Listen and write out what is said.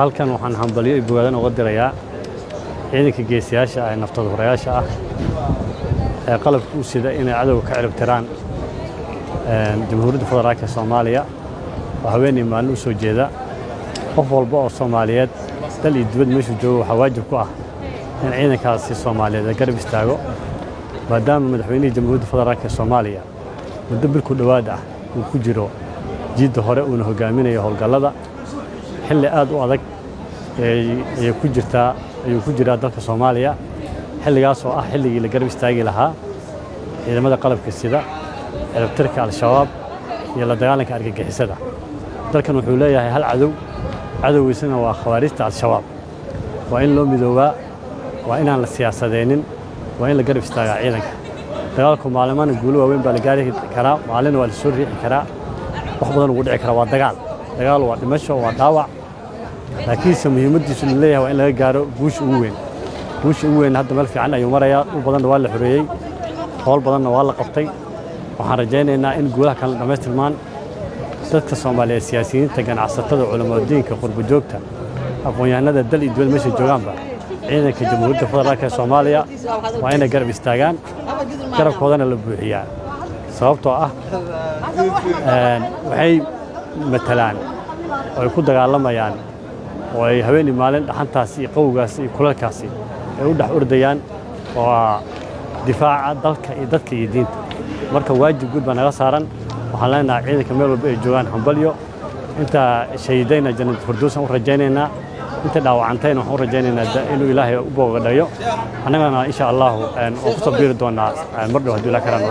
halkan waxaan hambalyo iyo bogaadin uga dirayaa ciidanka geesiyaasha ah ee naftooda horeyaasha ah ee qalabka u sida inay cadowga ka cirib tiraan jamhuuriyadda federaalka Soomaaliya oo haweeney maalin u soo jeeda qof walba oo Soomaaliyeed dal iyo dibad meesha jooga waxa waajib ku ah in ciidankaasi Soomaaliyeed garab istaago maadaama madaxweynaha jamhuuriyadda federaalka Soomaaliya muddo bil ku dhawaad ah uu ku jiro jidda hore uu hogaaminayo howlgallada xilli aad u adag ayuu ku jiraa dalka Soomaaliya xilligaas oo ah xilligii la garab istaagi lahaa ciidamada qalabka sida ciribtirka al-shabaab iyo la dagaalanka argagixisada dalkan wuxuu leeyahay hal cadowgiisana waa khawaarijta al-shabaab waa in loo midoobaa waa inaan la siyaasadeenin waa in la garab istaagaa ciidanka dagaalku maalmahan guulo waaweyn baa la gaari karaa maalin waa la soo riixi karaa wax badan ugu dhici kara waa dagaal waa dhimasho waa dhaawac laakiinse muhiimadiisu leeyahay waa in laga gaaro guusha ugu weyn hadda meel fiican ayuu marayaa u badan waa la xoreeyay howl badanna waa la qabtay waxaan rajaynaynaa in guulaha kala dhameystirmaan dadka Soomaaliyeed siyaasiyiinta ganacsatada culimada qurbo joogta aqoon-yahanada dal iyo dibad meesha joogaanba ciidanka jamhuuriyadda federaalka Soomaaliya waa inay garab istaagaan garabkoodana la buuxiyaa sababtoo ah waxay matalaan oo ay ku dagaalamayaan oo ay haweeney maalin dhaxantaas iyo qowgaas iyo kulalkaas ay u dhex ordayaan oo difaaca dalka iyo dadka iyo diinta marka waajib guud baa naga saaran waxaan leenahay ciidanka meel walba ay joogaan hambalyo inta shahiidayna jannada firdawsan u rajaynaynaa inta dhaawacantayna waxaan u rajaynaynaa inuu ilaahay u boogadhayo annagana insha Allah oo ku soo biiri doonaa mar dhow haddii la karaan